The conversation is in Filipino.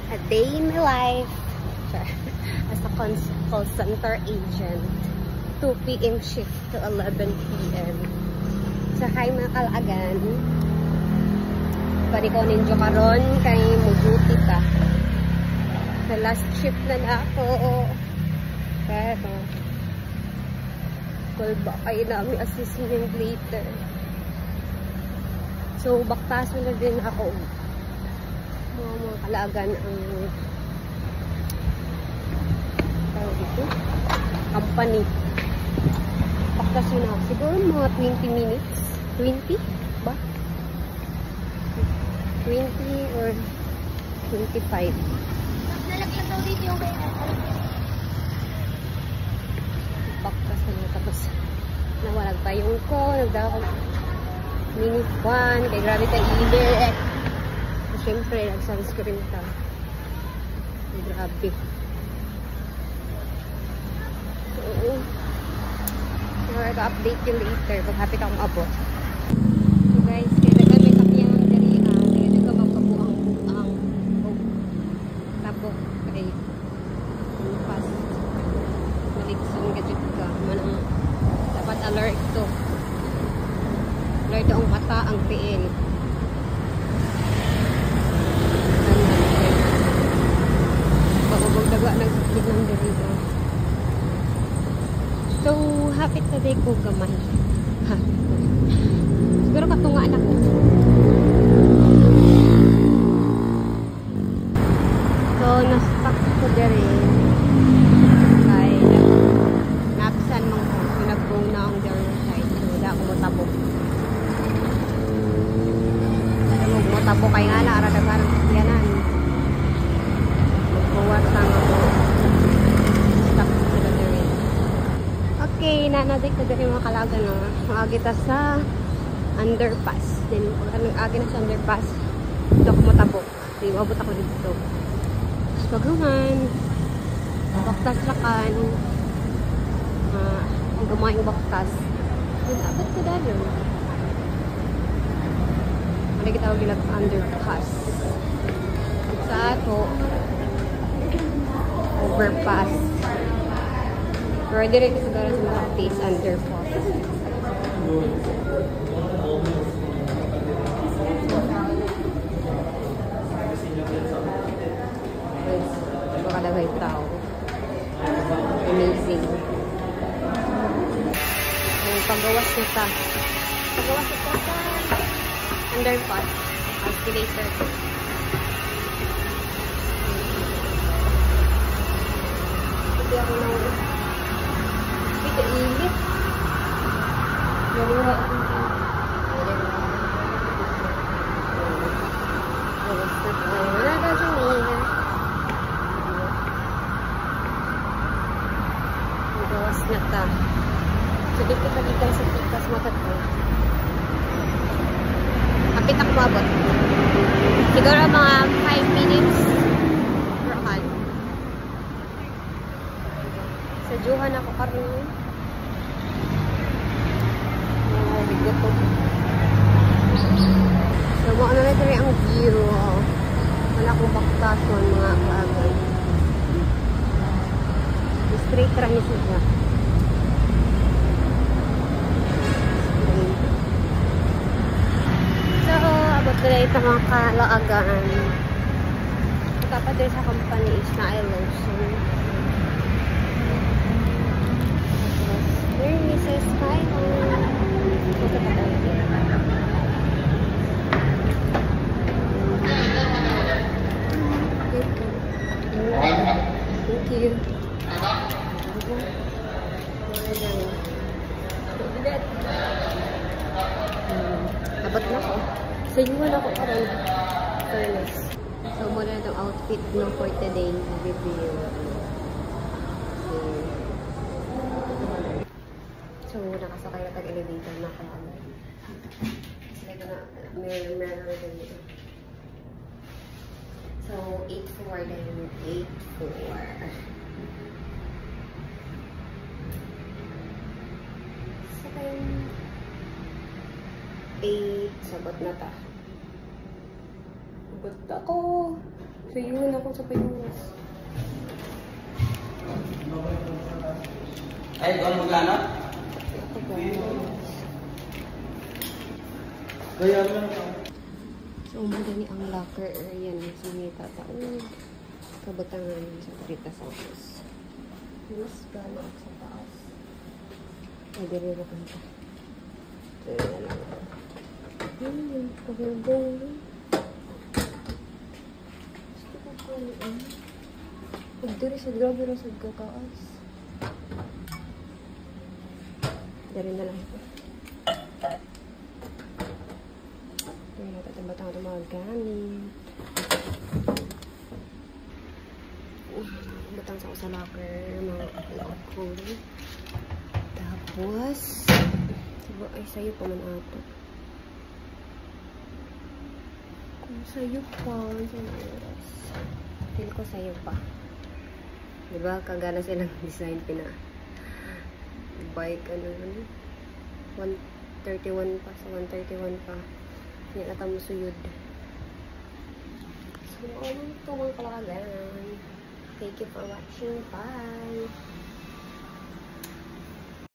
A day in my life as a call center agent. 2 p.m. shift to 11 p.m. So, hi mga kalagan. Pari ko ninyo karon kay muduti pa. Sa last shift na ako. Pero, call ba kayo namin assistant later. So, baktaso na din ako. Mga kalagan ang tawag dito, company. Baktaso na ako. Siguro mga 20 minutes. 20 ba? 20 or 25. Nalagyan daw dito yung Baktaso na. Tapos, nawalag pa yung ko. Nagdako minute 1. Kaya grabe tayo init. Siyempre, nag-sunscreen ka. Grabe. So, update you later pag hapit akong abot. So guys, kaya kami kapiyang dari kaya ka magkabuang tapok kay pas maligson gadget ka manang dapat alert to. Alert ang mata ang PL. Daga ng sakit ng deriva. So, hapit na day ko gamay. Siguro katungaan ako. So, na-stuck ko dere. Kaya, napsan mong ko. So, nag-go na ang dere side. So, wala ako matabok. Pero mag-matabok kayo nga na, aradagan yanan. Okay, nanadik ko din yung mga kalaga na makagita sa underpass. Then, pag agi na sa underpass, dito ako matabok. So, mabot ako dito. Tapos, paghuman, baktas lakan, gumawa yung baktas. Then, abot ko dahil. Mali kita ako gilag underpass. Sa ato, overpass. Pero direct sa gara sa mga face underpass. Bakadagay tao. Amazing. Pagawas na ta. Pagawas na ta sa underpass. Escalator. Hindi ako nang ito init. Dalawa. Wala ka siya init. Magawas na ta. So, dito ka dito sa tikas matatay. Kapit ako mabot. Siguro mga 5 minutes. Sa Johan ako karoon. Bigot ko. So, ano na ito ang view. Wala akong baktason mga kaagay. Straight run siya. So, abot na ito mga kalaagaan. Kapadir sa company is na Lotion. Where Mrs. Kyle? Thank you. Abot na ko. So, yun ako karon. Fairness. So, muna itong outfit no for today review. So, nakasakay na tag-elevator na kaya meron dito. So, 8-4 din. 8-4. Sakay 8. Sabot na ta. Sabot ako. So, yun ako sa payungas. Ay, doon magkano? Ako guys. Kaya mo lang. So, umagani ang locker area ni Sunita taon. Kabatangan sa Rita Santos. Mas gano'n ako sa taas. Ay, dili na kanta. So, yun na lang. Pagulbong. Gusto ko kung pagdiri sa grabe rin sa kakaas. Dari na lang ito. Kaya natatambatang ito mga gamit. Batang sa ako sa locker. Mga locker. Tapos, diba ay sa'yo pa man ata. Kung sa'yo pa, sa'yo oras. Feel ko sa'yo pa. Diba, kagana silang design pina. Bike, ano, 131 pa, sa 131 pa. Hindi na tamo suyod. So, ano ito mga kalagalan. Thank you for watching. Bye!